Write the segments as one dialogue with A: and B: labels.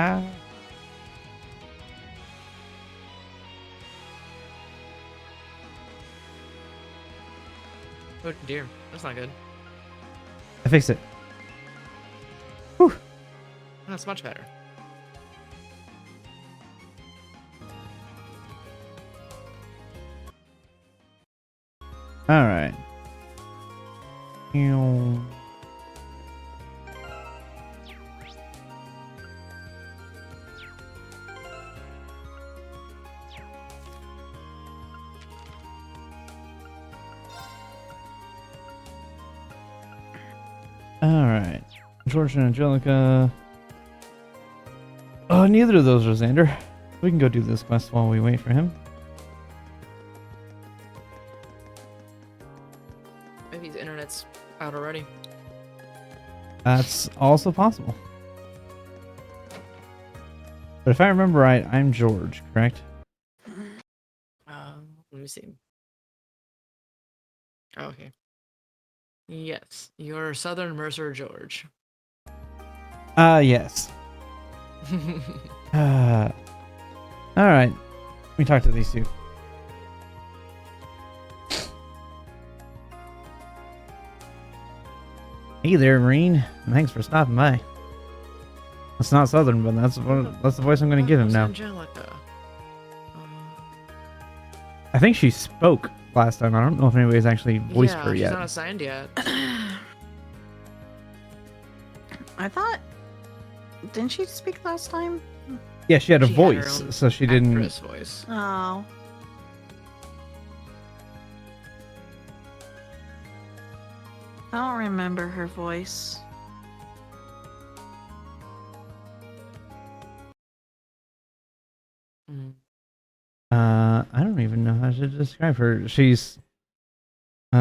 A: Ah.
B: Oh dear, that's not good.
A: I fixed it. Whew.
B: That's much better.
A: All right. All right. George and Angelica. Oh, neither of those are Xander. We can go do this quest while we wait for him.
B: Maybe his internet's out already.
A: That's also possible. But if I remember right, I'm George, correct?
B: Let me see. Oh, okay. Yes, you're Southern Mercer George.
A: Yes. All right. Let me talk to these two. Hey there, Marine. Thanks for stopping by. It's not Southern, but that's the voice I'm going to give him now.
B: Angelica.
A: I think she spoke last time. I don't know if anybody's actually voiced her
B: she's
A: yet.
B: not assigned yet.
C: I thought, didn't she speak last time?
A: Yeah, she had a
B: She had her
A: voice,
B: own
A: so she didn't.
B: Actress voice.
C: Oh. I don't remember her voice.
B: Mm.
A: I don't even know how to describe her. She's,
B: It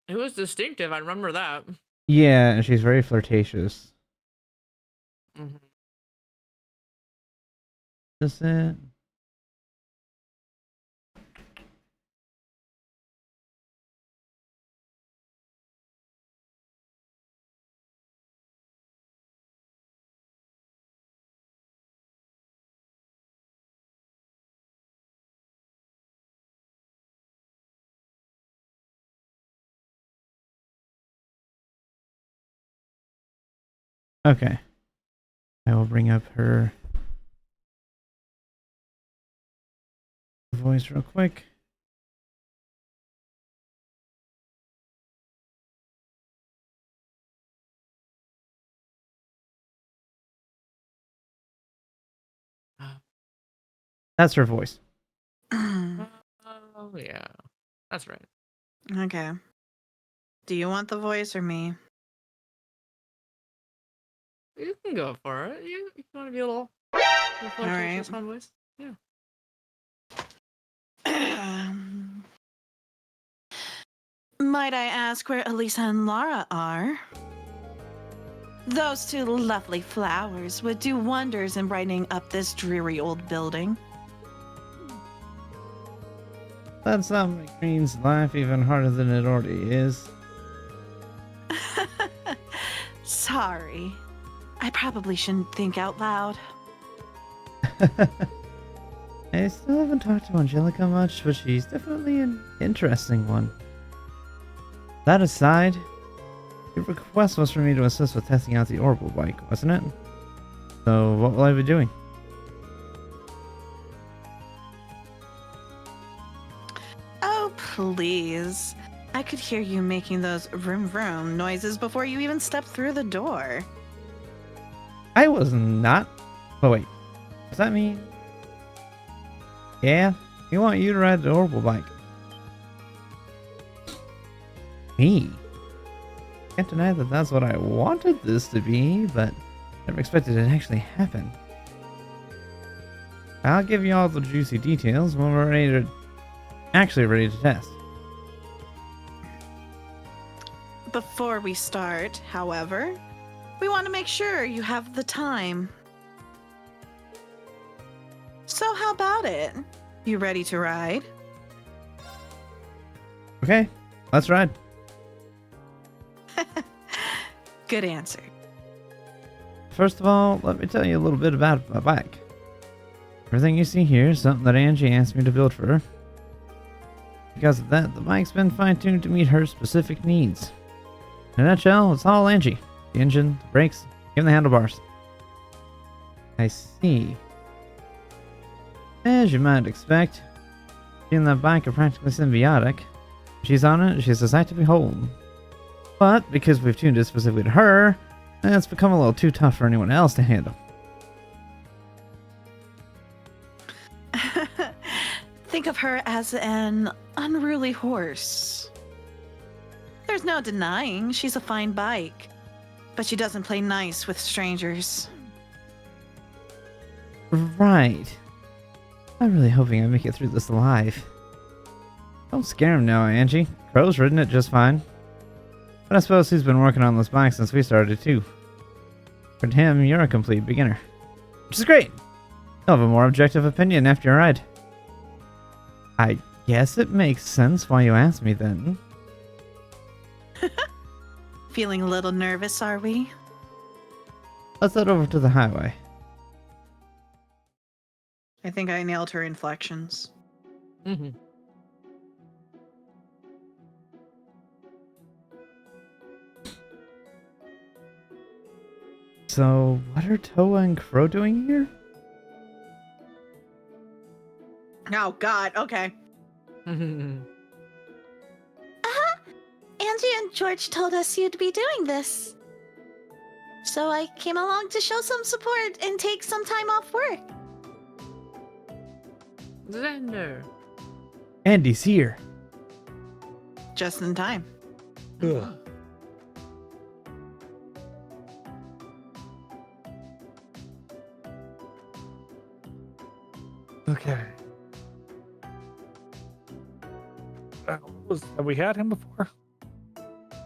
B: was distinctive. I remember that.
A: yeah, and she's very flirtatious.
B: Mm-hmm.
A: Is it? Okay. I will bring up her voice real quick. That's her voice.
B: Oh, yeah. That's right.
C: Okay. Do you want the voice or me?
B: You can go for it. You want to be a little flirtatious fun voice? Yeah.
C: Might I ask where Elisa and Lara are? Those two lovely flowers would do wonders in brightening up this dreary old building.
A: That's not make Green's life even harder than it already is.
C: Sorry. I probably shouldn't think out loud.
A: I still haven't talked to Angelica much, but she's definitely an interesting one. That aside, your request was for me to assist with testing out the orbital bike, wasn't it? So what will I be doing?
C: Oh, please. I could hear you making those vroom vroom noises before you even stepped through the door.
A: I was not. Oh wait, does that mean? Yeah, we want you to ride the orbital bike. Me? Can't deny that that's what I wanted this to be, but never expected it to actually happen. I'll give you all the juicy details when we're ready to test.
C: Before we start, however, we want to make sure you have the time. So how about it? You ready to ride?
A: Okay, let's ride.
C: Good answer.
A: First of all, let me tell you a little bit about my bike. Everything you see here is something that Angie asked me to build for her. Because of that, the bike's been fine-tuned to meet her specific needs. In a nutshell, it's all Angie. The engine, the brakes, even the handlebars. I see. As you might expect, she and that bike are practically symbiotic. She's on it, she's a sight to behold. But because we've tuned it specifically to her, it's become a little too tough for anyone else to handle.
C: Think of her as an unruly horse. There's no denying she's a fine bike, but she doesn't play nice with strangers.
A: Right. I'm really hoping I make it through this alive. Don't scare him now, Angie. Crow's ridden it just fine. But I suppose he's been working on this bike since we started too. For him, you're a complete beginner. Which is great! You'll have a more objective opinion after your ride. I guess it makes sense why you asked me then.
C: Feeling a little nervous, are we?
A: Let's head over to the highway.
C: I think I nailed her inflections.
B: Mm-hmm.
A: So, what are Toa and Crow doing here?
C: Oh, God. Okay.
B: Mm-hmm.
C: Angie and George told us you'd be doing this. So I came along to show some support and take some time off work.
B: Xander.
A: Andy's here.
C: Just in time.
D: Ugh. Okay. Have we had him before?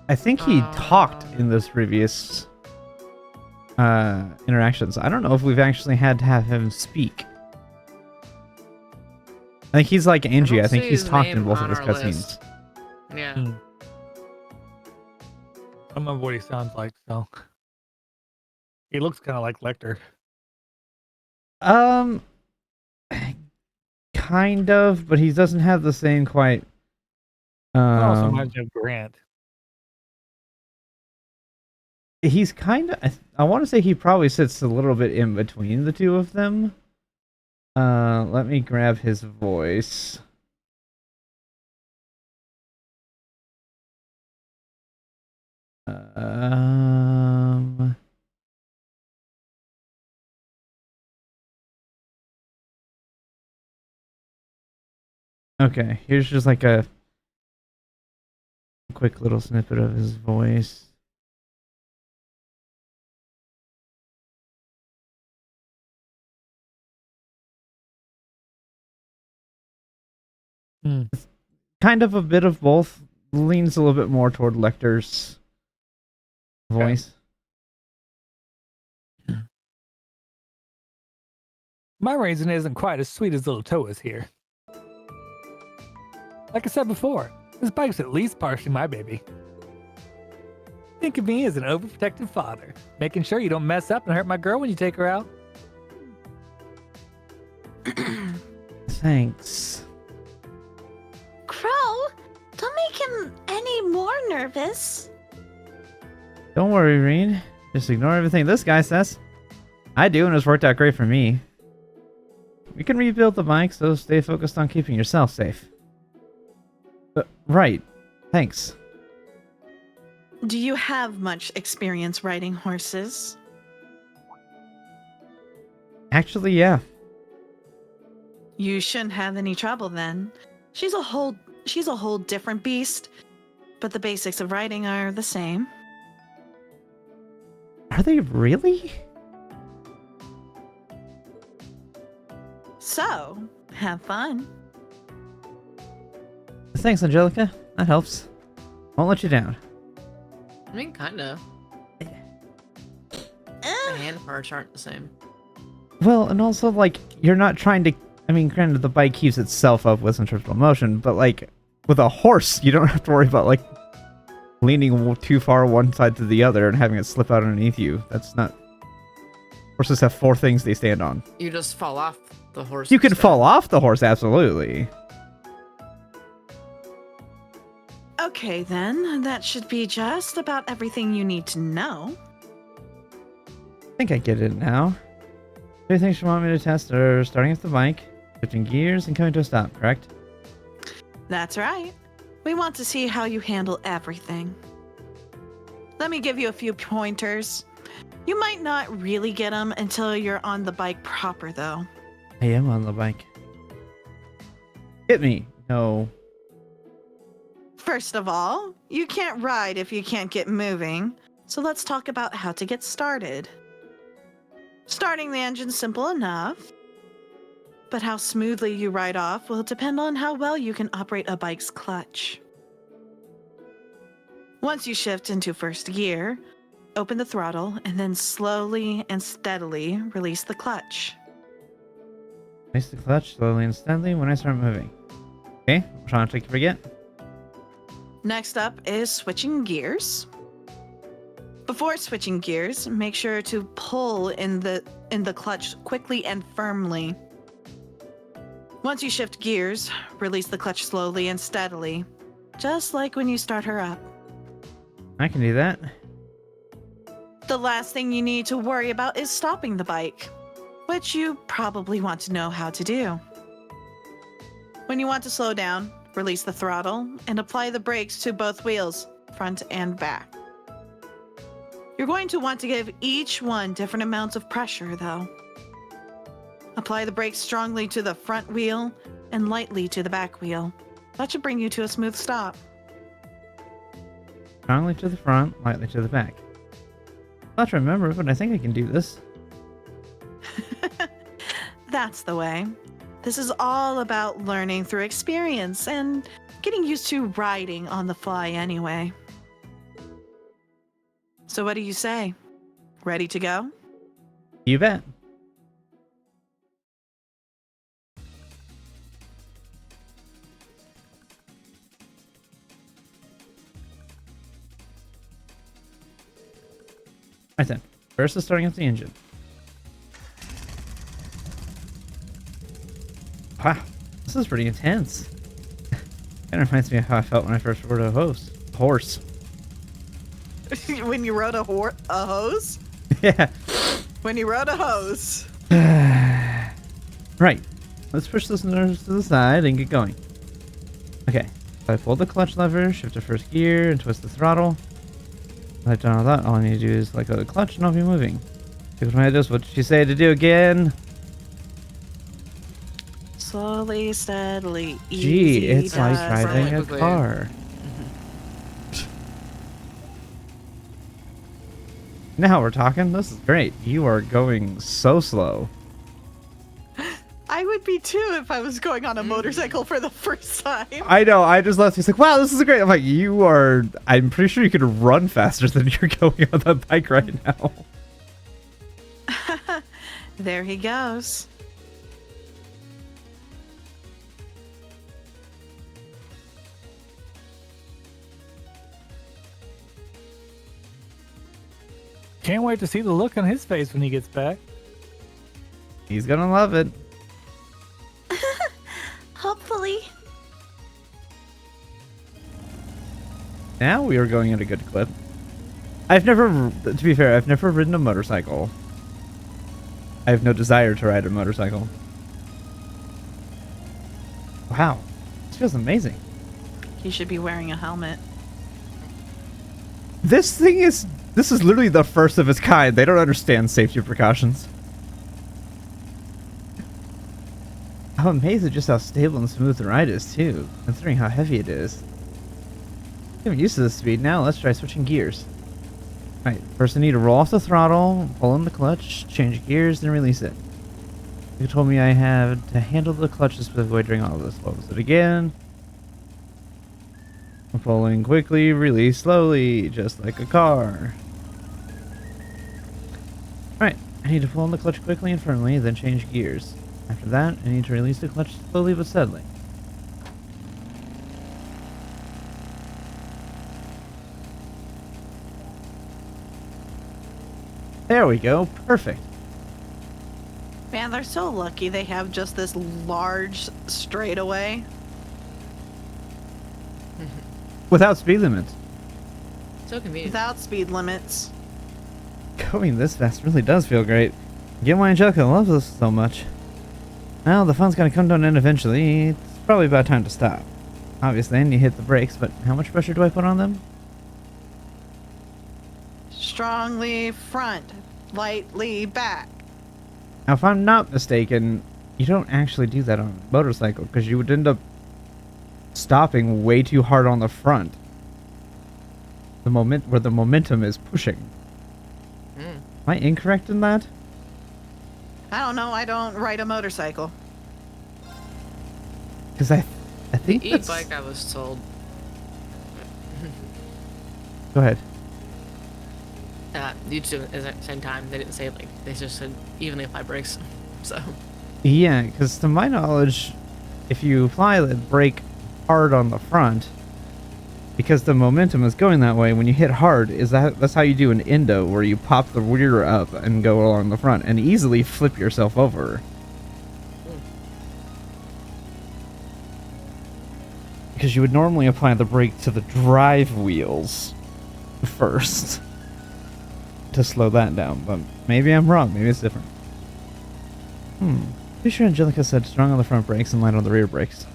A: I think he talked in this previous interactions. I don't know if we've actually had to have him speak. I think he's like Angie. I think
B: see
A: he's
B: his
A: talked in
B: name
A: both of
B: on
A: his
B: our
A: cutscenes.
B: list. Yeah.
D: I don't remember what he sounds like, so. He looks kind of like Lecter.
A: Kind of, but he doesn't have the same quite.
D: Also reminds me of Grant.
A: He's kind of. I want to say he probably sits a little bit in between the two of them. Let me grab his voice. Okay, here's just like a quick little snippet of his voice. It's kind of a bit of both. Leans a little bit more toward Lecter's voice.
D: My raisin isn't quite as sweet as little Toa's here. Like I said before, this bike's at least partially my baby. Think of me as an overprotective father, making sure you don't mess up and hurt my girl when you take her out.
A: Thanks.
C: Crow, don't make him any more nervous.
A: Don't worry, Reen. Just ignore everything this guy says. I do, and it's worked out great for me. We can rebuild the bike, so stay focused on keeping yourself safe. Right. Thanks.
C: Do you have much experience riding horses?
A: Actually, yeah.
C: You shouldn't have any trouble then. She's a whole different beast, but the basics of riding are the same.
A: Are they really?
C: So, have fun.
A: Thanks, Angelica. That helps. Won't let you down.
B: I mean, kinda. The hand parts aren't the same.
A: Well, and also, like, you're not trying to... I mean, granted, the bike keeps itself up with centrifugal motion, but, like, with a horse, you don't have to worry about, like, leaning too far one side to the other and having it slip out underneath you. That's not Horses have 4 things they stand on.
B: You just fall off the horse.
A: You can
B: instead.
A: fall off the horse, absolutely.
C: Okay, then. That should be just about everything you need to know.
A: I think I get it now. 3 things you want me to test are starting with the bike, shifting gears, and coming to a stop, correct?
C: That's right. We want to see how you handle everything. Let me give you a few pointers. You might not really get them until you're on the bike proper, though.
A: I am on the bike. Hit me. No.
C: First of all, you can't ride if you can't get moving. So let's talk about how to get started. Starting the engine's simple enough. But how smoothly you ride off will depend on how well you can operate a bike's clutch. Once you shift into first gear, open the throttle and then slowly and steadily release the clutch.
A: Release the clutch slowly and steadily when I start moving. Okay, I'm trying to take you forget.
C: Next up is switching gears. Before switching gears, make sure to pull in the clutch quickly and firmly. Once you shift gears, release the clutch slowly and steadily, just like when you start her up.
A: I can do that.
C: The last thing you need to worry about is stopping the bike, which you probably want to know how to do. When you want to slow down, release the throttle and apply the brakes to both wheels, front and back. You're going to want to give each one different amounts of pressure, though. Apply the brakes strongly to the front wheel and lightly to the back wheel. That should bring you to a smooth stop.
A: Strongly to the front, lightly to the back. I'll have to remember, but I think I can do this.
C: That's the way. This is all about learning through experience and getting used to riding on the fly anyway. So what do you say? Ready to go?
A: You bet. Right then. First is starting up the engine. Wow, this is pretty intense. Kind of reminds me of how I felt when I first rode a horse.
C: When you rode a hose?
A: Yeah.
C: When you rode a hose.
A: Right. Let's push this nose to the side and get going. Okay. So I pull the clutch lever, shift to first gear, and twist the throttle. I've done all that. All I need to do is let go of the clutch and I'll be moving. Because when I do this, what did she say to do again?
C: Slowly, steadily,
A: Gee,
C: easy.
A: it's like
C: does
A: driving
C: it.
A: a car. Now we're talking. This is great. You are going so slow.
C: I would be too if I was going on a motorcycle for the first time.
A: I know. I just left. He's like, wow, this is great. I'm like, you are. I'm pretty sure you could run faster than you're going on the bike right now.
C: There he goes.
D: Can't wait to see the look on his face when he gets back.
A: He's gonna love it.
C: Hopefully.
A: Now we are going at a good clip. To be fair, I've never ridden a motorcycle. I have no desire to ride a motorcycle. Wow, this feels amazing.
C: He should be wearing a helmet.
A: This is literally the first of its kind. They don't understand safety precautions. I'm amazed at just how stable and smooth the ride is too, considering how heavy it is. I'm used to this speed now. Let's try switching gears. Alright, first I need to roll off the throttle, pull in the clutch, change gears, then release it. You told me I had to handle the clutch a specific way during all of this. What was it again? I'm pulling quickly, release slowly, just like a car. Alright, I need to pull in the clutch quickly and firmly, then change gears. After that, I need to release the clutch slowly but steadily. There we go, perfect.
C: Man, they're so lucky they have just this large straightaway.
A: Without speed limits.
B: So convenient.
C: Without speed limits.
A: Going this fast really does feel great. Get why Angelica loves us so much. Well, the fun's gonna come to an end eventually. It's probably about time to stop. Obviously, and you hit the brakes, but how much pressure do I put on them?
C: Strongly front, lightly back.
A: Now, if I'm not mistaken, you don't actually do that on a motorcycle, because you would end up stopping way too hard on the front. Where the momentum is pushing. Am I incorrect in that?
C: I don't know. I don't ride a motorcycle.
A: Because I think
B: The
A: that's...
B: e-bike, I was told.
A: Go ahead.
B: You two at the same time. They didn't say like they just said evenly apply brakes. So.
A: Yeah, because to my knowledge, if you apply the brake hard on the front, because the momentum is going that way, when you hit hard, that's how you do an endo, where you pop the rear up and go along the front and easily flip yourself over. Because you would normally apply the brake to the drive wheels first to slow that down, but maybe I'm wrong. Maybe it's different. Pretty sure Angelica said strong on the front brakes and light on the rear brakes.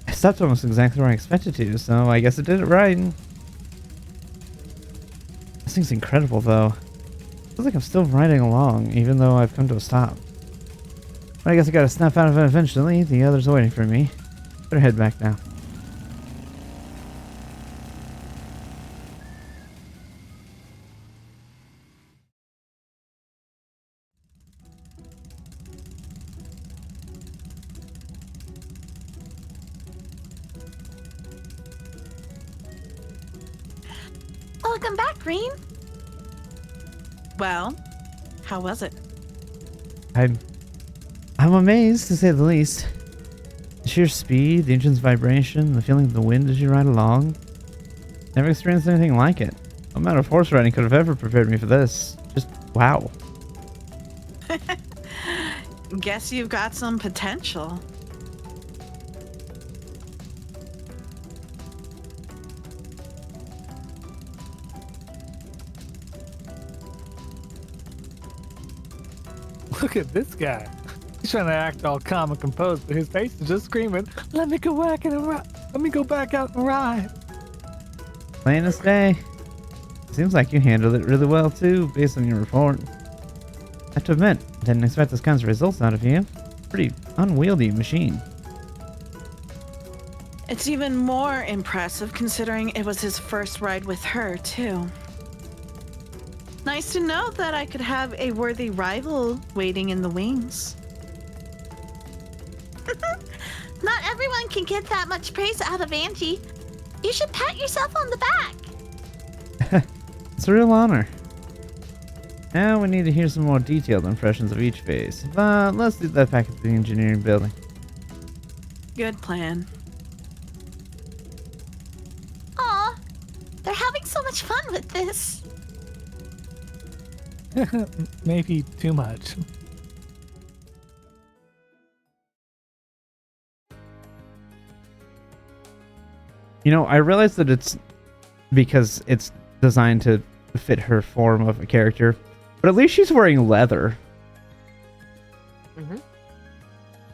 A: I stopped almost exactly where I expected to, so I guess it did it right. This thing's incredible, though. Feels like I'm still riding along, even though I've come to a stop. But I guess I gotta snap out of it eventually. The others are waiting for me. Better head back now.
C: Welcome back, Green. Well, how was it?
A: I'm amazed, to say the least. The sheer speed, the engine's vibration, the feeling of the wind as you ride along. Never experienced anything like it. No amount of horse riding could have ever prepared me for this. Just wow.
C: Guess you've got some potential.
D: Look at this guy. He's trying to act all calm and composed, but his face is just screaming, let me go back out and ride.
A: Plain as day. Seems like you handled it really well too, based on your report. I have to admit, didn't expect this kinds of results out of you. Pretty unwieldy machine.
C: It's even more impressive considering it was his first ride with her, too. Nice to know that I could have a worthy rival waiting in the wings. Not everyone can get that much praise out of Angie. You should pat yourself on the back.
A: It's a real honor. Now we need to hear some more detailed impressions of each phase, but let's do that back at the engineering building.
C: Good plan. Aw, they're having so much fun with this.
D: Maybe too much.
A: You know, I realize that it's because it's designed to fit her form of a character, but at least she's wearing leather.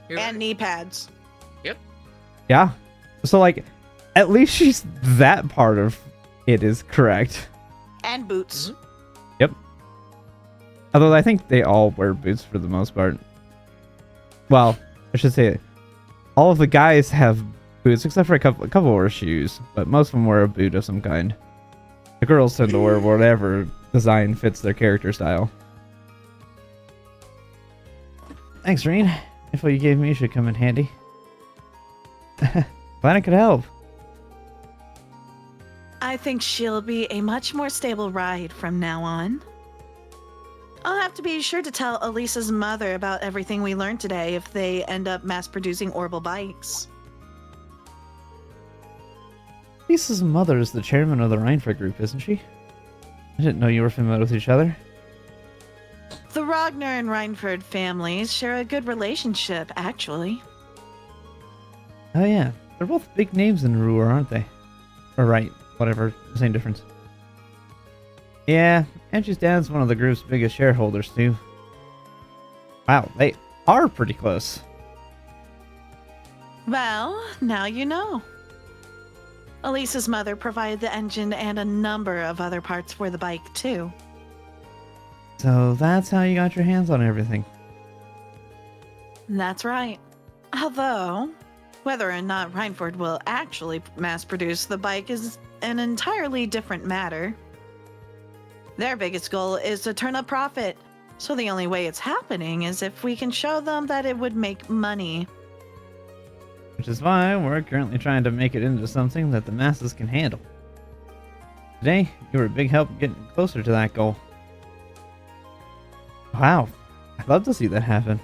C: And knee pads.
B: Yep.
A: Yeah. So, like, at least she's that part of it is correct.
C: And boots.
A: Yep. Although I think they all wear boots for the most part. Well, I should say all of the guys have boots except for a couple wear shoes, but most of them wear a boot of some kind. The girls tend to wear whatever design fits their character style. Thanks, Reen. Info you gave me should come in handy. Glad I could help.
C: I think she'll be a much more stable ride from now on. I'll have to be sure to tell Elisa's mother about everything we learned today if they end up mass-producing Orbital bikes.
A: Lisa's mother is the chairman of the Reinford group, isn't she? I didn't know you were familiar with each other.
C: The Ragnar and Reinford families share a good relationship, actually.
A: Oh yeah, they're both big names in Ruhr, aren't they? Or right, whatever, same difference. Yeah, Angie's dad's one of the group's biggest shareholders too. Wow, they are pretty close.
C: Well, now you know. Elisa's mother provided the engine and a number of other parts for the bike, too.
A: So that's how you got your hands on everything.
C: That's right. Although, whether or not Reinford will actually mass produce the bike is an entirely different matter. Their biggest goal is to turn a profit, so the only way it's happening is if we can show them that it would make money.
A: Which is why we're currently trying to make it into something that the masses can handle. Today, you were a big help getting closer to that goal. Wow, I'd love to see that happen.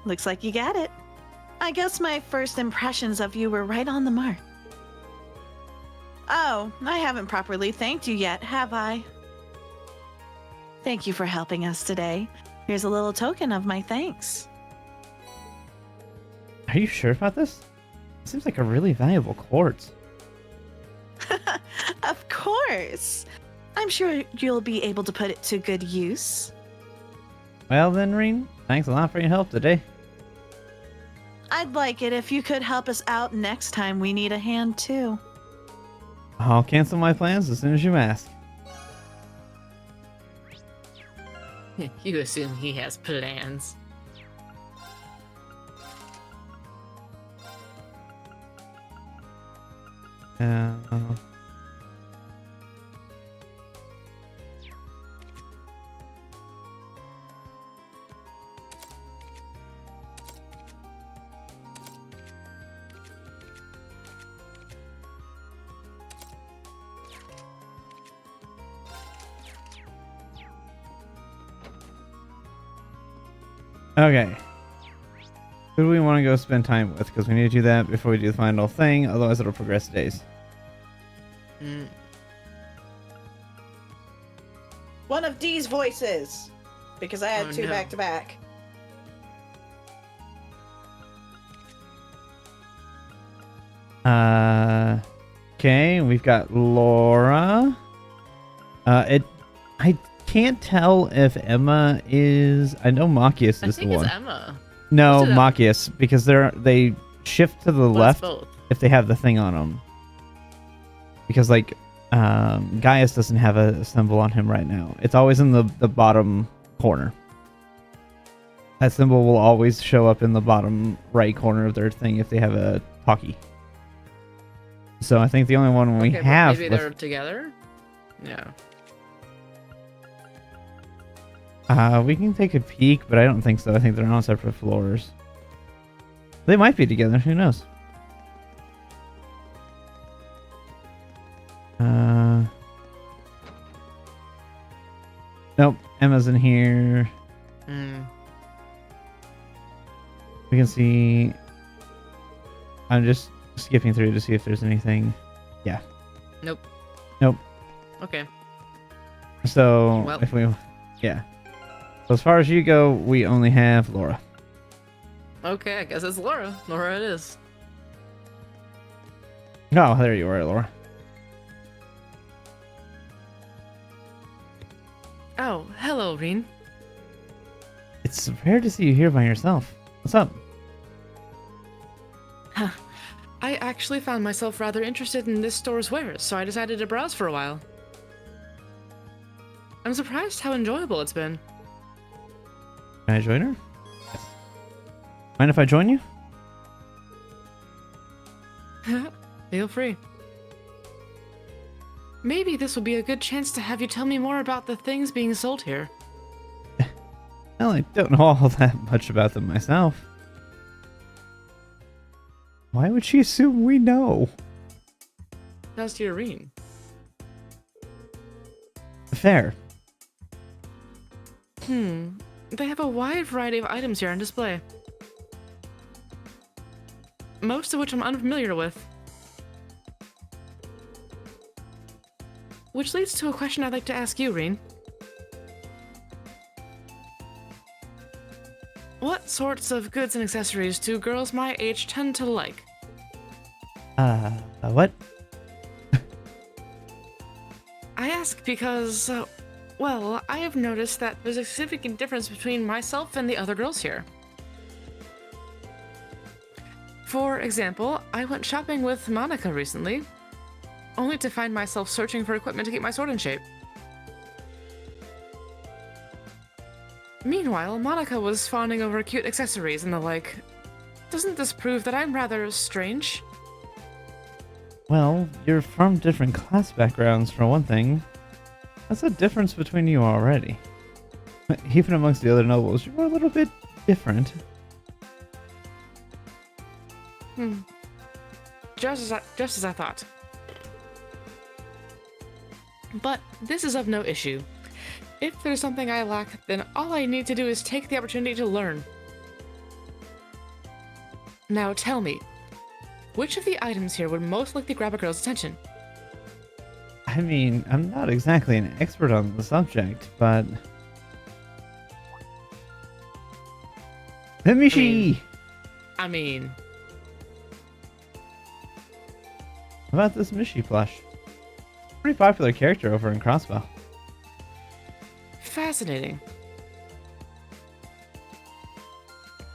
C: Looks like you got it. I guess my first impressions of you were right on the mark. Oh, I haven't properly thanked you yet, have I? Thank you for helping us today. Here's a little token of my thanks.
A: Are you sure about this? It seems like a really valuable quartz.
C: Of course. I'm sure you'll be able to put it to good use.
A: Well then, Reen, thanks a lot for your help today.
C: I'd like it if you could help us out next time we need a hand too.
A: I'll cancel my plans as soon as you ask.
B: You assume he has plans.
A: Uh, okay. Who do we want to go spend time with? Because we need to do that before we do the final thing, otherwise it'll progress days.
C: One of Dee's voices, because I had
B: Oh,
C: two
B: no.
C: back to back.
A: Okay, we've got Laura. I can't tell if Emma is. I know Machias
B: I
A: is the
B: think it's
A: one.
B: Emma.
A: No,
B: Let's do that.
A: Machias, because they shift to the
B: Well, it's
A: left
B: both.
A: if they have the thing on them. Because like Gaius doesn't have a symbol on him right now. It's always in the bottom corner. That symbol will always show up in the bottom right corner of their thing if they have a talkie. So I think the only one we
B: Okay, but
A: have
B: maybe
A: with-
B: they're together? Yeah.
A: we can take a peek, but I don't think so. I think they're on separate floors. They might be together. Who knows? Nope. Emma's in here. We can see. I'm just skipping through to see if there's anything. Yeah.
B: Nope.
A: Nope.
B: Okay.
A: So
B: Well.
A: if we, yeah. So as far as you go, we only have Laura.
B: Okay, I guess it's Laura. Laura it is.
A: Oh, there you are, Laura.
B: Oh, hello, Reen.
A: It's rare to see you here by yourself. What's up?
B: I actually found myself rather interested in this store's wares, so I decided to browse for a while. I'm surprised how enjoyable it's been.
A: Can I join her? Yes. Mind if I join you?
B: Feel free. Maybe this will be a good chance to have you tell me more about the things being sold here.
A: Well, I don't know all that much about them myself. Why would she assume we know?
B: How's to your Reen?
A: Fair.
B: They have a wide variety of items here on display. Most of which I'm unfamiliar with. which leads to a question I'd like to ask you, Reen. What sorts of goods and accessories do girls my age tend to like?
A: What?
B: I ask because, well, I have noticed that there's a significant difference between myself and the other girls here. For example, I went shopping with Monica recently, only to find myself searching for equipment to keep my sword in shape. Meanwhile, Monica was fawning over cute accessories and the like. Doesn't this prove that I'm rather strange?
A: Well, you're from different class backgrounds, for one thing. That's a difference between you already. Even amongst the other nobles, you're a little bit different.
B: Just as I thought. But this is of no issue. If there's something I lack, then all I need to do is take the opportunity to learn. Now tell me, which of the items here would most likely grab a girl's attention?
A: I mean, I'm not exactly an expert on the subject, but... The Mishi!
B: I mean...
A: How about this Mishi plush? Pretty popular character over in Crossbow.
B: Fascinating.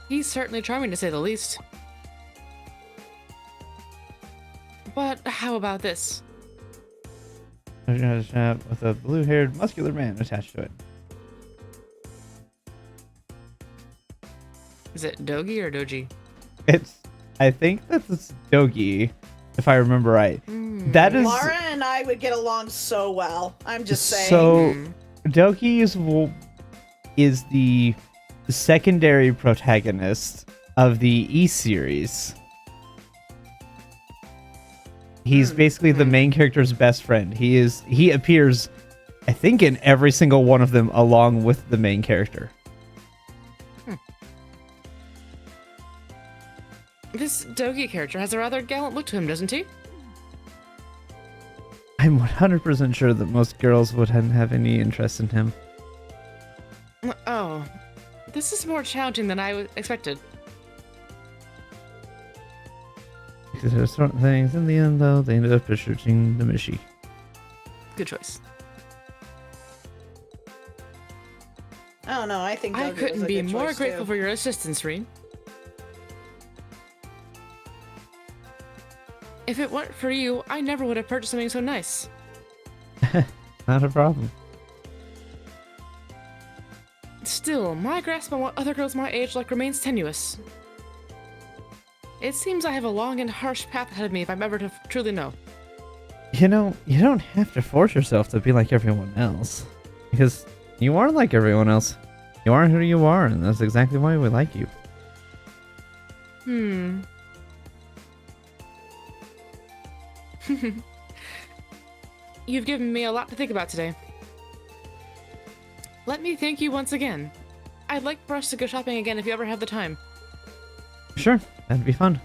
B: He's certainly charming to say the least. But how about this?
A: With a blue-haired, muscular man attached to it.
B: Is it Dogi or Doji?
A: I think that's Dogi, if I remember right. That is...
C: Laura and I would get along so well. I'm just saying.
A: So, Dogi is the secondary protagonist of the E series. He's basically the main character's best friend. He appears, I think, in every single one of them along with the main character.
B: This Dogi character has a rather gallant look to him, doesn't he?
A: I'm 100% sure that most girls wouldn't have any interest in him.
B: Oh, this is more challenging than I expected.
A: Because there's certain things. In the end, though, they ended up shooting the Mishi.
B: Good choice.
C: I don't know. I think
B: I
C: Dogi was
B: couldn't
C: a
B: be
C: good
B: more
C: choice,
B: grateful
C: too.
B: for your assistance, Reen. If it weren't for you, I never would have purchased something so nice.
A: Not a problem.
B: Still, my grasp on what other girls my age like remains tenuous. It seems I have a long and harsh path ahead of me if I'm ever to truly know.
A: You know, you don't have to force yourself to be like everyone else. Because you are like everyone else. You are who you are, and that's exactly why we like you.
B: You've given me a lot to think about today. Let me thank you once again. I'd like for us to go shopping again if you ever have the time.
A: Sure, that'd be fun.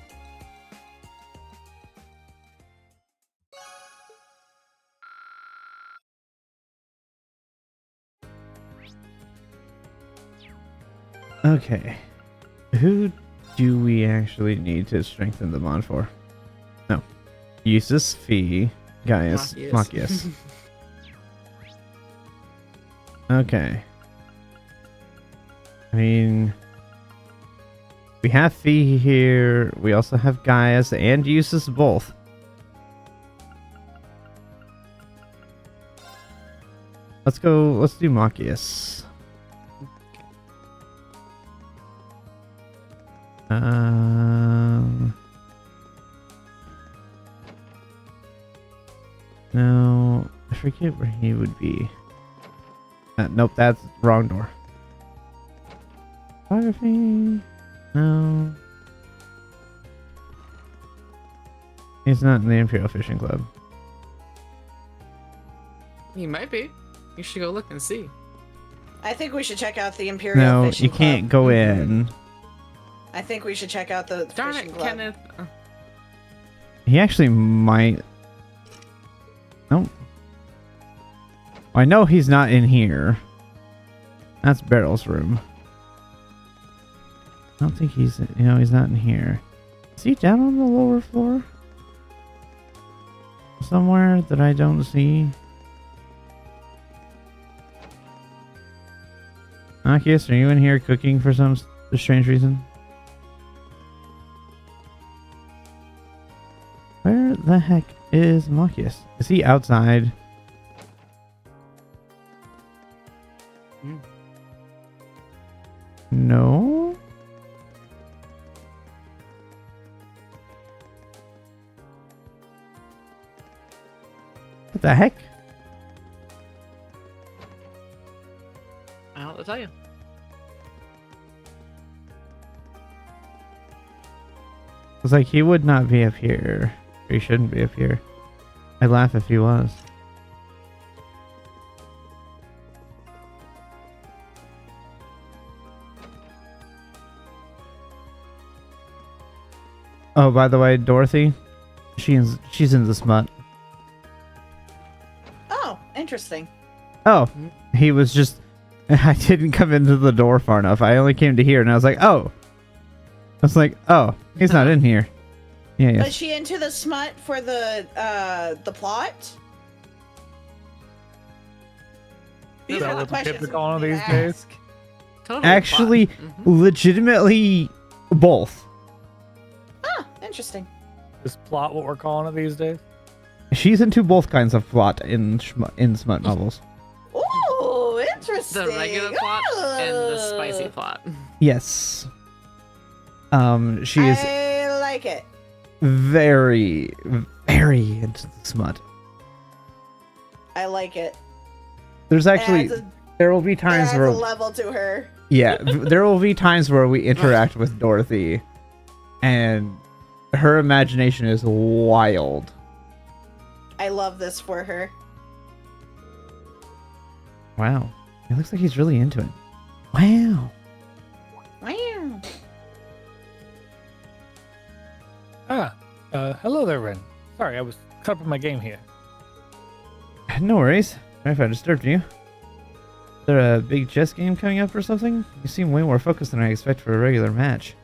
A: Okay. Who do we actually need to strengthen the bond for? No. Eustace, Fee, Gaius, Machias. Okay. I mean, we have Fee here. We also have Gaius and Eustace both. Let's go. Let's do Machias. No, I forget where he would be. Nope, that's wrong door. Photography? No. He's not in the Imperial Fishing Club.
B: He might be. You should go look and see.
C: I think we should check out the Imperial
A: No,
C: Fishing
A: you
C: Club.
A: can't go in.
C: I think we should check out the
B: Darn
C: fishing
B: it,
C: club.
B: Kenneth.
A: He actually might. Nope. I know he's not in here. That's Barrel's room. I don't think he's, he's not in here. Is he down on the lower floor? Somewhere that I don't see? Akius, are you in here cooking for some strange reason? Where the heck is Machias? Is he outside? No? What the heck?
B: I don't know what to tell you.
A: It's like he would not be up here. Or he shouldn't be up here. I'd laugh if he was. Oh, by the way, Dorothy, she's in the smut.
C: Oh, interesting.
A: Oh, he was just... I didn't come into the door far enough. I only came to here, and I was like, oh. I was like, oh, he's not in here. Yeah.
C: Was she into the smut for the plot? These
D: Is that
C: are the
D: what the
C: questions
D: kids are calling
C: we
D: these
C: ask.
D: days?
B: Totally
A: Actually,
B: plot.
A: legitimately, both.
C: Ah, interesting.
D: Is plot what we're calling it these days?
A: She's into both kinds of plot in smut novels.
C: Ooh, interesting.
B: The regular plot and the spicy plot.
A: Yes. She is
C: I like it.
A: very, very into the smut.
C: I like it.
A: There's actually
C: It adds
A: there will be
C: it
A: times
C: adds
A: where
C: a level to her.
A: yeah, there will be times where we interact with Dorothy, and her imagination is wild.
C: I love this for her.
A: Wow, it looks like he's really into it. Wow.
C: Wow.
D: Hello there, Ren. Sorry, I was caught up in my game here.
A: No worries. Sorry if I disturbed you. Is there a big chess game coming up or something? You seem way more focused than I expect for a regular match.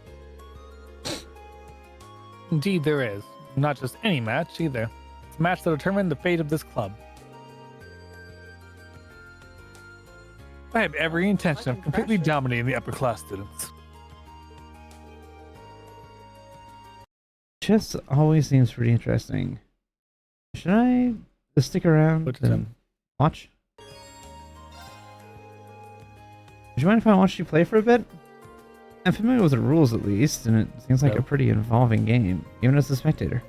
D: Indeed, there is. Not just any match, either. It's a match that will determine the fate of this club. I have every intention of completely dominating the upper class students.
A: Chess always seems pretty interesting. Should I just stick around
D: What's
A: and watch? Would you mind if I watched you play for a bit? I'm familiar with the rules at least, and it seems like
D: No.
A: a pretty involving game, even as a spectator.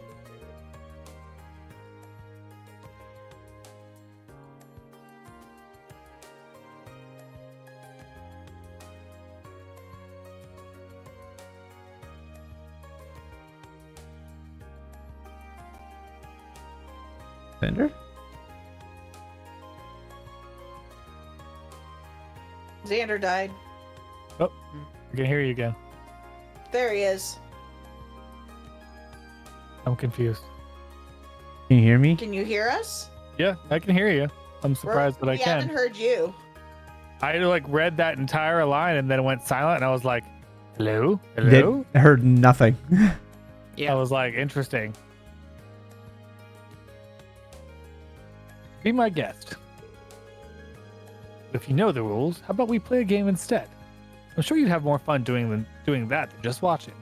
A: Fender?
C: Xander died.
D: I can hear you again.
C: There he is.
D: I'm confused.
A: Can you hear me?
C: Can you hear us?
D: Yeah, I can hear you. I'm surprised that I
C: We haven't
D: can.
C: heard you.
D: I like read that entire line and then it went silent, and I was like, "Hello, hello."
A: Heard nothing.
B: Yeah.
D: I was like, "Interesting." Be my guest. If you know the rules, how about we play a game instead? I'm sure you'd have more fun doing that than just watching.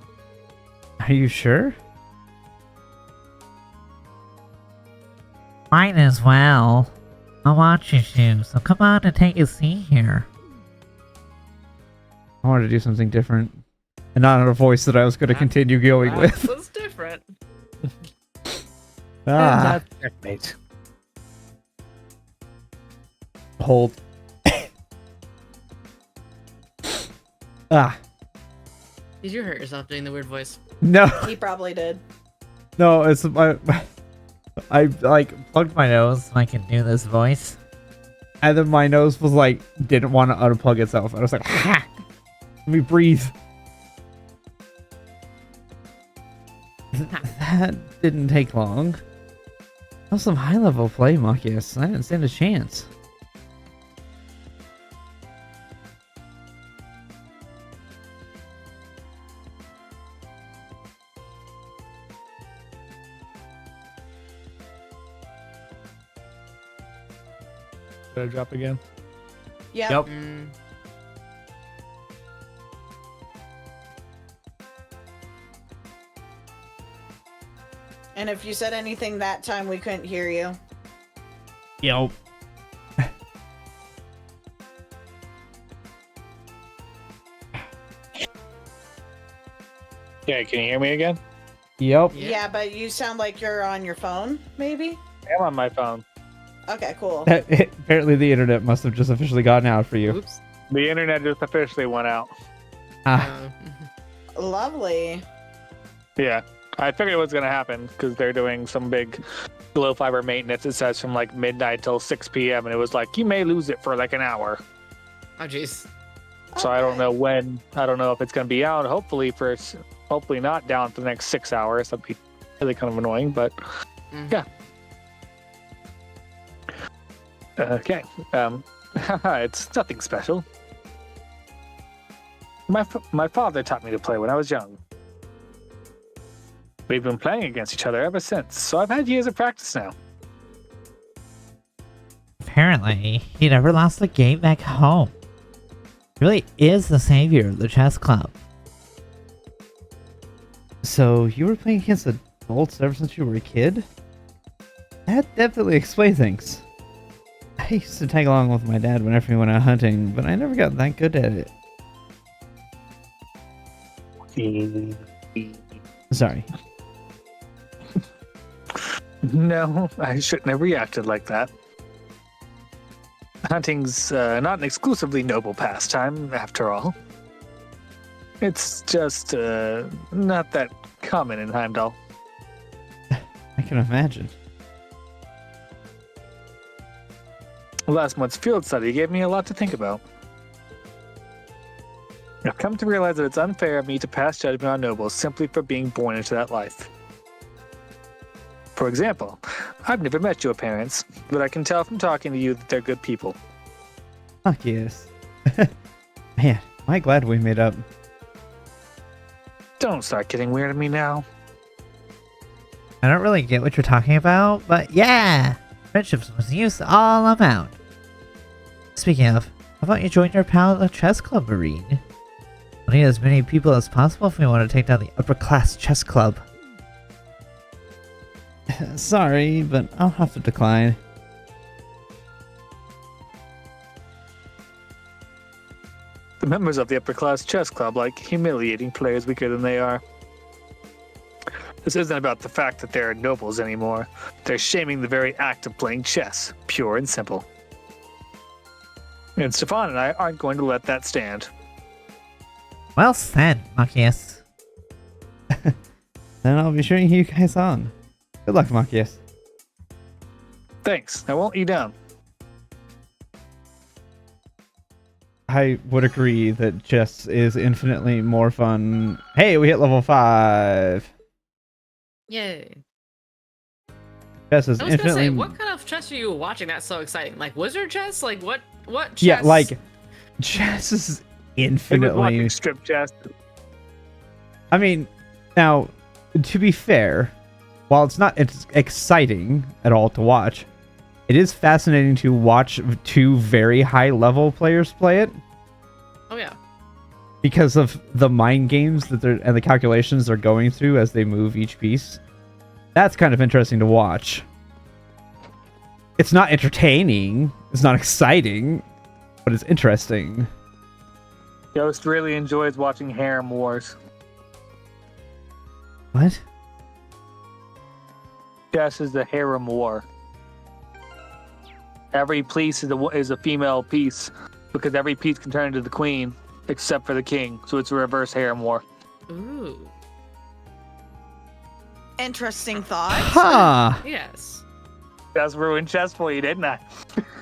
A: Are you sure?
E: Might as well. I'll watch you two, so come on and take a seat here.
A: I wanted to do something different. And not in a voice that I was going to continue going with.
B: That's different.
A: Ah,
D: That's checkmate.
A: hold. Ah,
B: Did you hurt yourself doing the weird voice?
A: no.
C: He probably did.
A: No, it's I like plugged my nose
E: So I can do this voice.
A: and then my nose was like didn't want to unplug itself. I was like, ha! Let me breathe. That didn't take long. That was some high level play, Machias. I didn't stand a chance.
D: Did I drop again?
C: Yep.
A: Yep.
B: Mm.
C: And if you said anything that time, we couldn't hear you.
A: Yep.
F: Yeah, can you hear me again?
A: Yep.
C: Yeah, but you sound like you're on your phone, maybe?
F: I'm on my phone.
C: Okay, cool.
A: Apparently the internet must have just officially gotten out for you.
B: Oops.
F: The internet just officially went out.
A: Ah,
C: Lovely.
F: Yeah, I figured it was gonna happen because they're doing some big glow fiber maintenance. It says from like midnight till 6 p.m. and it was like you may lose it for like an hour.
B: Oh, jeez.
F: So I don't
C: Okay.
F: know when. I don't know if it's gonna be out. Hopefully not down for the next 6 hours. That'd be really kind of annoying. But
B: Mhm.
F: yeah. Okay. It's nothing special. My father taught me to play when I was young. We've been playing against each other ever since, so I've had years of practice now.
E: Apparently, he never lost a game back home. He really is the savior of the chess club.
A: so you were playing against adults ever since you were a kid? That definitely explains things. I used to tag along with my dad whenever we went out hunting, but I never got that good at it. Sorry.
F: No, I shouldn't have reacted like that. Hunting's not an exclusively noble pastime, after all. It's just not that common in Heimdall.
A: I can imagine.
F: Last month's field study gave me a lot to think about. I've come to realize that it's unfair of me to pass judgment on nobles simply for being born into that life. For example, I've never met your parents, but I can tell from talking to you that they're good people.
A: Fuck yes. Man, am I glad we made up.
F: Don't start getting weird at me now.
E: I don't really get what you're talking about, but yeah! Friendships was used all amount. Speaking of, how about you join your pal at the chess club, Marine? We'll need as many people as possible if we want to take down the upper class chess club.
A: Sorry, but I'll have to decline.
F: The members of the upper class chess club like humiliating players weaker than they are. This isn't about the fact that they're nobles anymore. They're shaming the very act of playing chess, pure and simple. And Stefan and I aren't going to let that stand.
E: Well said, Machias.
A: Then I'll be cheering you guys on. Good luck, Machias.
F: Thanks, I won't you down.
A: I would agree that chess is infinitely more fun. Hey, we hit level 5.
B: Yay.
A: Chess is
B: I was gonna
A: infinitely...
B: say, what kind of chess are you watching that's so exciting? Like wizard chess? Like what chess?
A: Yeah, like, chess is
F: He was
A: infinitely...
F: watching strip chess.
A: I mean, now, to be fair, while it's exciting at all to watch, it is fascinating to watch two very high-level players play it
B: Oh yeah.
A: because of the mind games that they're and the calculations they're going through as they move each piece. That's kind of interesting to watch. It's not entertaining, it's not exciting, but it's interesting.
F: Ghost really enjoys watching harem wars.
A: What?
F: Chess is the harem war. Every piece is a female piece because every piece can turn into the queen except for the king. So it's a reverse harem war.
B: Ooh.
C: Interesting thought.
A: Huh.
B: Yes.
F: That's ruined chess for you, didn't I?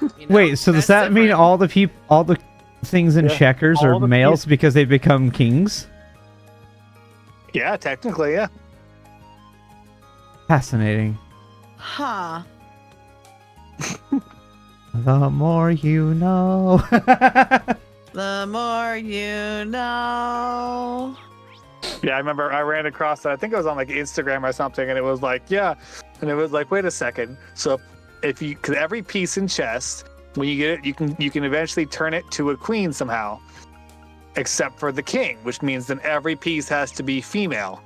B: You know,
A: Wait, so does
B: that's
A: that mean
B: different.
A: all the things in
F: Yeah,
A: checkers are
F: all the
A: males
F: pieces.
A: because they become kings?
F: Yeah, technically, yeah.
A: Fascinating.
C: Huh.
A: The more you know.
C: The more you know.
F: Yeah, I remember I ran across that. I think it was on like Instagram or something, and it was like, yeah. And it was like, wait a second. So if you, because every piece in chess When you get it, you can eventually turn it to a queen somehow, except for the king, which means then every piece has to be female.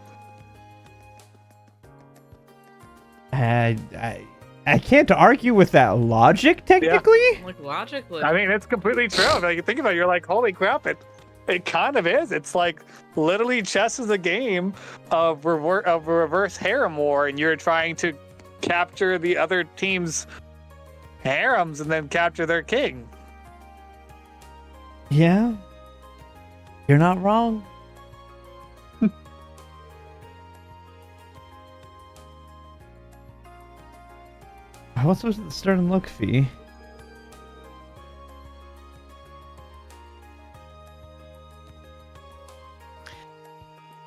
A: I can't argue with that logic, technically.
B: Like logically.
F: I mean, it's completely true. If you think about it, you're like, holy crap, it kind of is. It's like literally chess is a game of reverse harem war, and you're trying to capture the other team's harems and then capture their king.
A: Yeah, you're not wrong. What's with the start and look fee?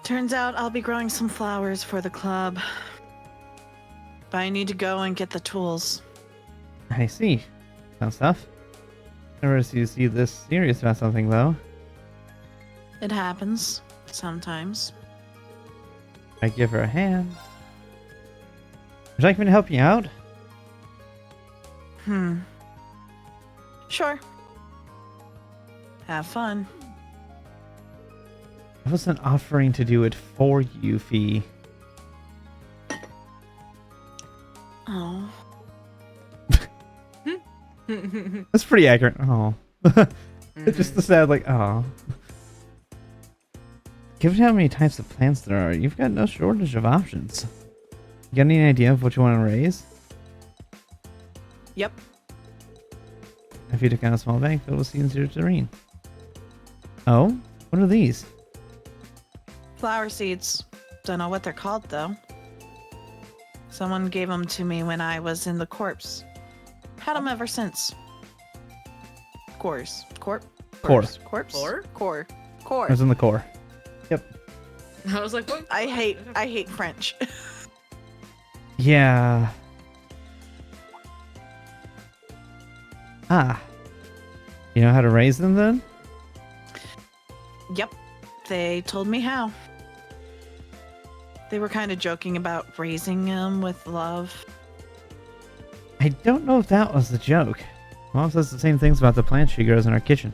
C: Turns out I'll be growing some flowers for the club. But I need to go and get the tools.
A: I see. Sounds tough. Never see you see this serious about something, though.
C: It happens. Sometimes.
A: I give her a hand. Would you like me to help you out?
C: Sure. Have fun.
A: I wasn't offering to do it for you, Fee.
C: Oh.
A: That's pretty accurate. Oh. It's just the sad, like, oh. Given how many types of plants there are, you've got no shortage of options. You got any idea of what you want to raise?
C: Yep.
A: If you took out a small bag filled with seeds in your terrain. Oh? What are these?
C: Flower seeds. Don't know what they're called, though. Someone gave them to me when I was in the corpse. Had them ever since. Cores. Corp?
A: Core.
C: Corpse?
B: Core?
C: Core.
A: I
C: Core.
A: was in the core. Yep.
B: I was like, what?
C: I hate French.
A: Yeah. Ah. You know how to raise them then?
C: Yep. They told me how. They were kind of joking about raising him with love.
A: I don't know if that was the joke. Mom says the same things about the plants she grows in our kitchen.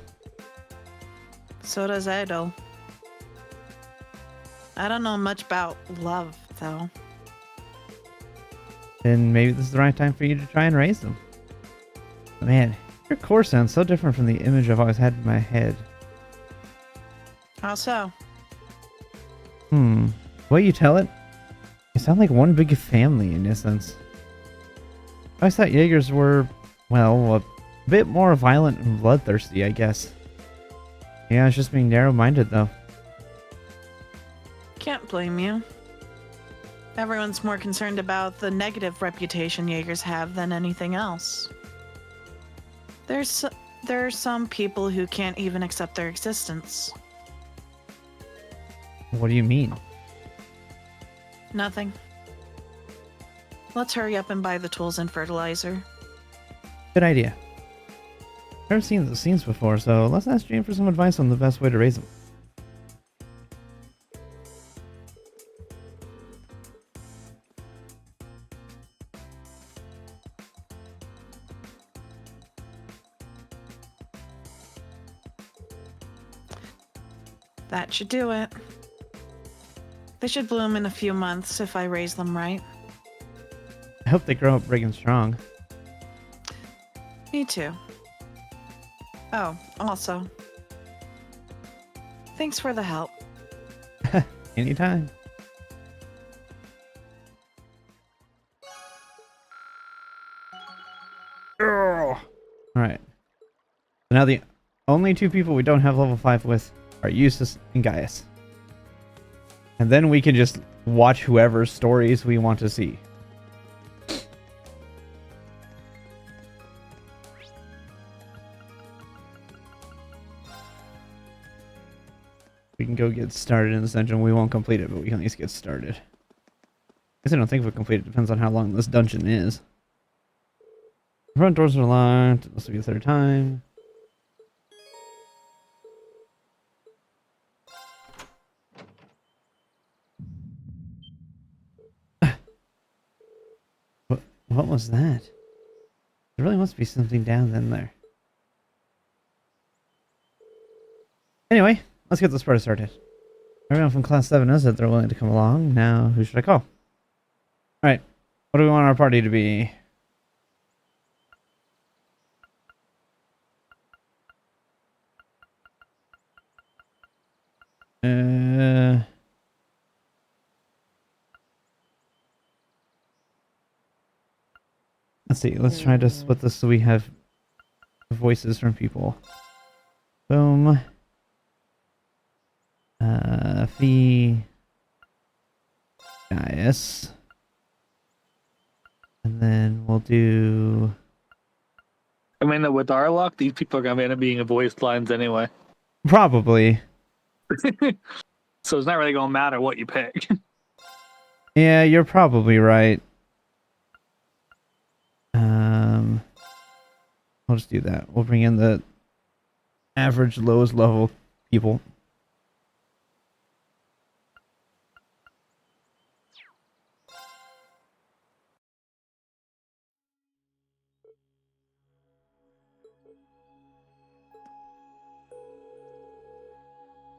C: So does Edo. I don't know much about love, though.
A: Then maybe this is the right time for you to try and raise them. Man, your core sounds so different from the image I've always had in my head.
C: How so?
A: The way you tell it, you sound like one big family in essence. I always thought Jaegers were, well, a bit more violent and bloodthirsty, I guess. Yeah, I was just being narrow-minded, though.
C: Can't blame you. Everyone's more concerned about the negative reputation Jaegers have than anything else. There are some people who can't even accept their existence.
A: What do you mean?
C: Nothing. Let's hurry up and buy the tools and fertilizer.
A: Good idea. Never seen those scenes before, so let's ask Jane for some advice on the best way to raise them.
C: That should do it. They should bloom in a few months if I raise them right.
A: I hope they grow up big and strong.
C: Me too. Oh, also. Thanks for the help.
A: Anytime. Alright. So now the only two people we don't have level 5 with are Eustace and Gaius. And then we can just watch whoever's stories we want to see. We can go get started in this dungeon. We won't complete it, but we can at least get started. I guess I don't think we'll complete it. Depends on how long this dungeon is. The front doors are locked. This will be the third time. What was that? There really must be something down in there. Anyway, let's get this party started. Everyone from Class 7 knows that they're willing to come along. Now, who should I call? Alright, what do we want our party to be? Let's see, let's try to split this so we have voices from people. Boom. Fee. Gaius. And then we'll do...
F: I mean, with our luck, these people are going to end up being in voice lines anyway.
A: Probably.
F: So it's not really going to matter what you pick.
A: Yeah, you're probably right. We'll just do that. We'll bring in the average lowest level people.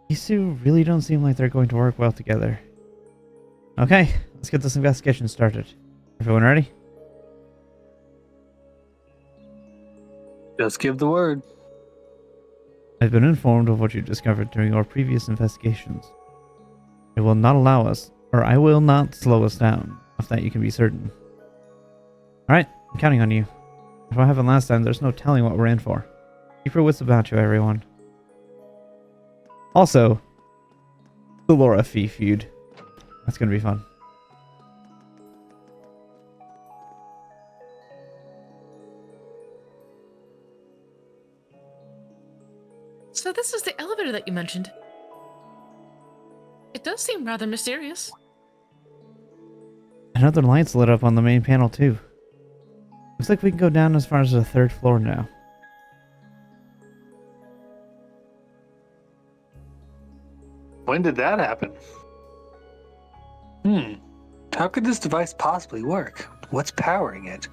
A: These two really don't seem like they're going to work well together. Okay, let's get this investigation started. Everyone ready?
F: Just give the word.
A: I've been informed of what you discovered during our previous investigations. It will not allow us, or I will not slow us down. Of that you can be certain. Alright, I'm counting on you. If I haven't last time, there's no telling what we're in for. Keep your wits about you, everyone. Also, the Laura Fee feud. That's gonna be fun.
B: So this is the elevator that you mentioned. It does seem rather mysterious.
A: Another light's lit up on the main panel too. Looks like we can go down as far as the 3rd floor now.
F: When did that happen? How could this device possibly work? What's powering it?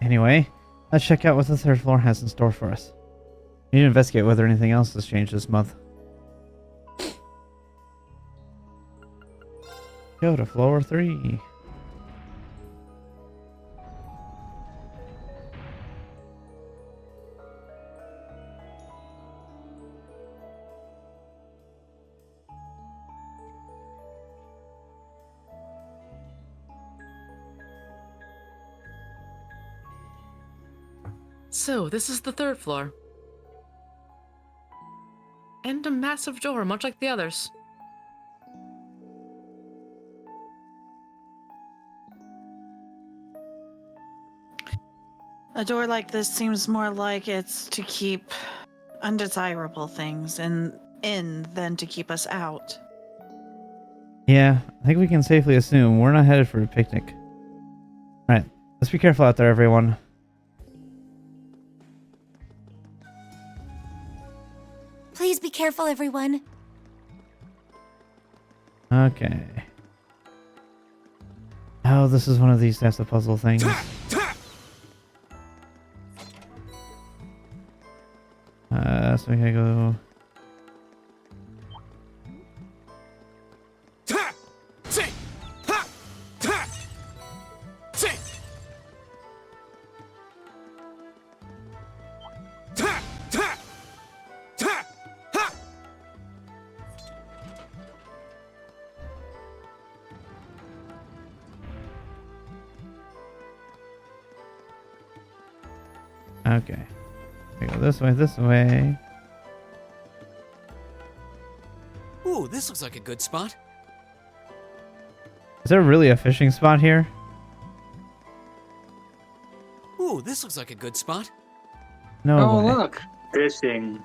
A: Anyway, let's check out what the 3rd floor has in store for us. We need to investigate whether anything else has changed this month. Go to floor 3.
B: So this is the 3rd floor. And a massive door, much like the others.
C: A door like this seems more like it's to keep undesirable things in than to keep us out.
A: Yeah, I think we can safely assume we're not headed for a picnic. Alright, let's be careful out there, everyone.
G: Please be careful, everyone.
A: Okay. Oh, this is one of these types of puzzle things. So we gotta go... Okay. We go this way, this way.
H: Ooh, this looks like a good spot.
A: Is there really a fishing spot here?
H: Ooh, this looks like a good spot.
A: No way.
F: Look. Fishing.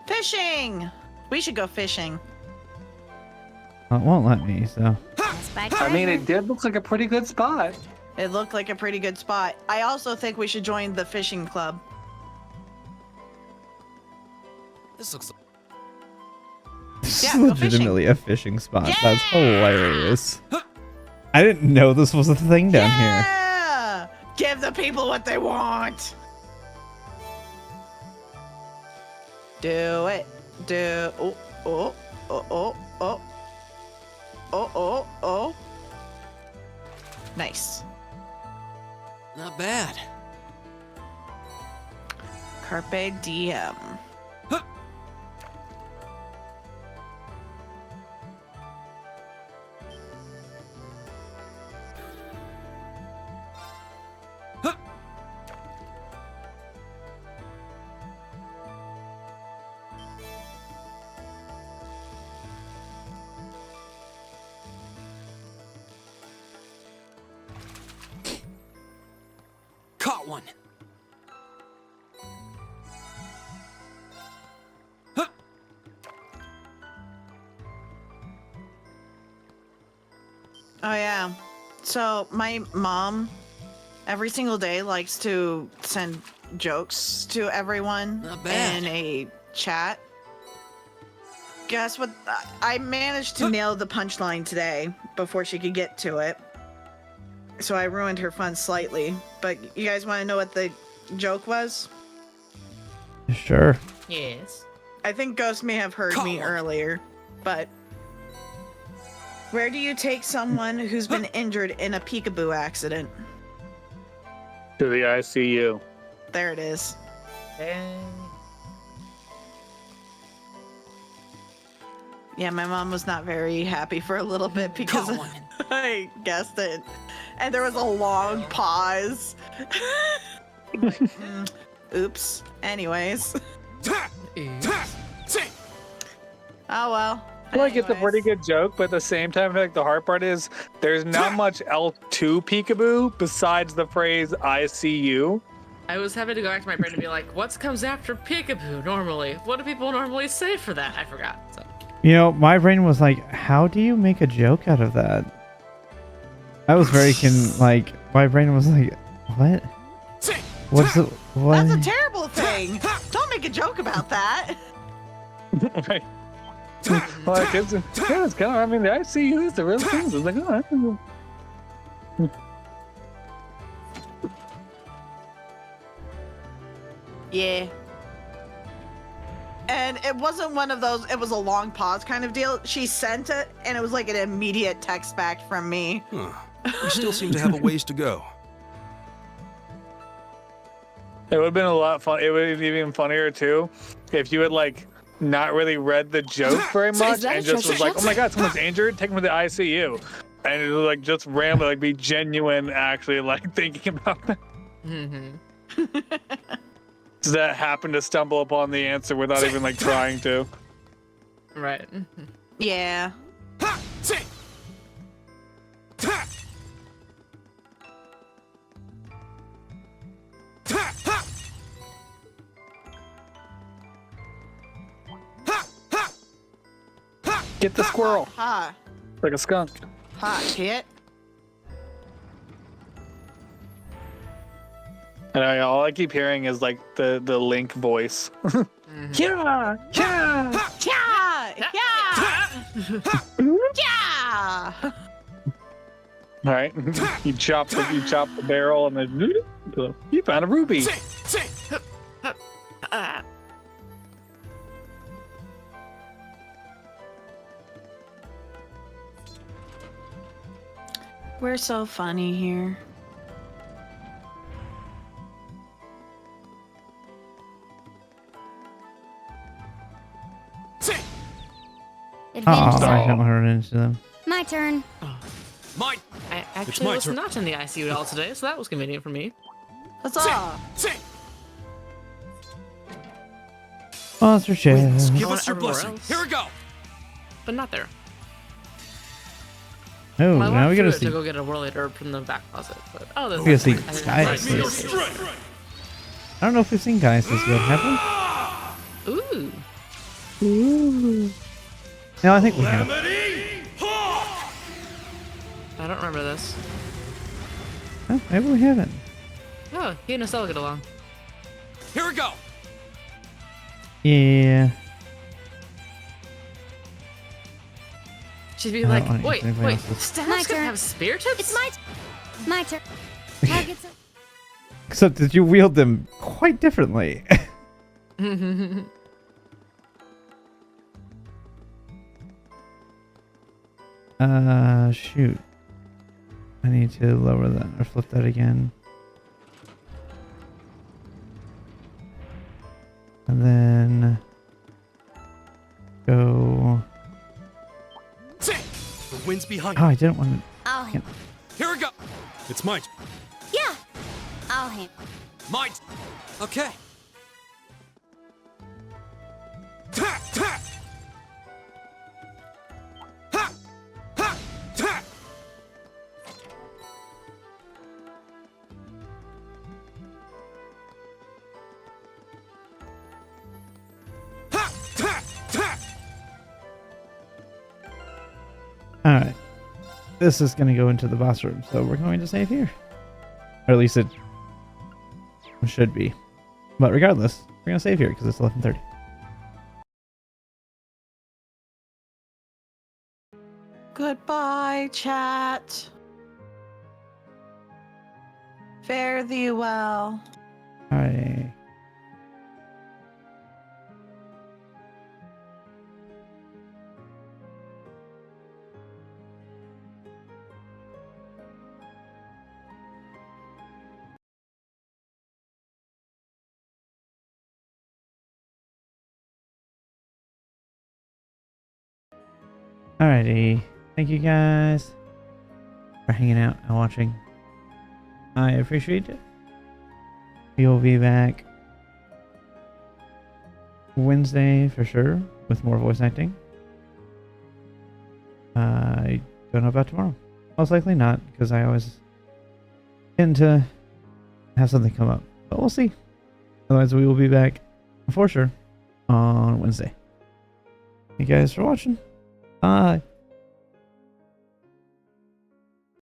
C: Fishing! We should go fishing.
A: Well, it won't let me, so...
F: I mean, it did look like a pretty good spot.
C: It looked like a pretty good spot. I also think we should join the fishing club.
H: This looks like...
A: This
C: Yeah,
A: is
C: go fishing.
A: legitimately a fishing spot.
C: Yeah!
A: That's hilarious. I didn't know this was a thing down here.
C: Yeah! Give the people what they want. Do it. Oh. Nice.
H: Not bad.
C: Carpe diem.
H: Huh. Huh. Caught one. Huh.
C: Oh yeah. So my mom every single day likes to send jokes to everyone
H: Not bad.
C: in a chat. Guess what? I managed to nail the punchline today before she could get to it. So I ruined her fun slightly. But you guys want to know what the joke was?
A: Sure.
B: Yes.
C: I think Ghost may have heard me earlier, but where do you take someone who's been injured in a peekaboo accident?
F: To the ICU.
C: There it is. Yeah, my mom was not very happy for a little bit because
H: Caught one.
C: I guessed it. And there was a long pause. Like, oops. Anyways. Oh well.
F: I feel like it's a pretty
C: Anyways.
F: good joke, but at the same time, I feel like the hard part is there's not much else to peekaboo besides the phrase ICU.
B: I was having to go back to my brain and be like, what comes after peekaboo normally? What do people normally say for that? I forgot. So.
A: You know, my brain was like, how do you make a joke out of that? I was very my brain was like, what? What's the, what?
C: That's a terrible thing. Don't make a joke about that.
F: Right. Like, it's kind of, I mean, the ICU is the real thing. It's like, oh,
C: Yeah. And it wasn't one of those, it was a long pause kind of deal. She sent it, and it was like an immediate text back from me.
I: Huh. You still seem to have a ways to go.
F: It would have been a lot fun. It would have been even funnier too if you had like not really read the joke very much
B: that
F: and
B: a
F: just was
B: treasure
F: like,
B: chest?
F: "Oh my god, someone's injured. Take them to the ICU," and it would like just randomly like be genuine, actually like thinking about that.
B: Mm-hmm.
F: So that happened to stumble upon the answer without even like trying to.
B: Right.
C: Yeah.
F: Get the squirrel
C: Ha.
F: like a skunk.
C: Ha. Hit.
F: And all I keep hearing is like the Link voice. Yeah, yeah.
C: Yeah. Yeah. Yeah.
F: All right, you chop the barrel and then you found a ruby.
C: We're so funny here.
A: Oh,
G: Adventure.
A: I haven't heard into them.
G: My turn.
H: Mine.
B: I actually
I: my
B: was
I: turn.
B: not in the ICU at all today, so that was convenient for me.
C: Huzzah.
A: Monster chest.
H: Give
B: I
H: us your
B: went everywhere
H: blessing.
B: else.
H: Here we go.
B: But not there.
A: Oh,
B: I
A: now
B: walked
A: we
B: through
A: gotta
B: it
A: see.
B: to go get a whirly herb from the back closet. But
A: We gotta see
B: I
A: Gaius.
B: didn't
A: I don't know if we've seen Gaius this good, have
B: Ooh.
A: we? Ooh. No, I think we have.
B: I don't remember this.
A: Oh, maybe we haven't.
B: Oh, he and Estella get along.
H: Here we go.
A: Yeah.
B: She'd be
A: I
B: like,
A: don't want
B: wait,
A: anybody
B: wait,
A: else's.
B: Stella's
G: My
B: gonna
G: turn.
B: have spear tips?
G: It's my turn. Targets.
A: Except that you wield them quite differently. Shoot. I need to lower that or flip that again. And then go.
H: The wind's behind
A: Oh,
H: you.
A: I didn't want to.
G: I'll handle.
H: Here we go.
I: It's my turn.
G: Yeah, I'll handle.
H: My okay. Ta, ta. Ha, ha, ta. Ha, ta, ta.
A: Alright. This is going to go into the boss room, so we're going to save here. Or at least it should be. But regardless, we're going to save here because it's 11:30.
C: Goodbye, chat. Fare thee well.
A: Alright. Alrighty. Thank you guys for hanging out and watching. I appreciate it. We will be back Wednesday for sure with more voice acting. I don't know about tomorrow. Most likely not, because I always tend to have something come up. But we'll see. Otherwise, we will be back for sure on Wednesday. Thank you guys for watching. Bye.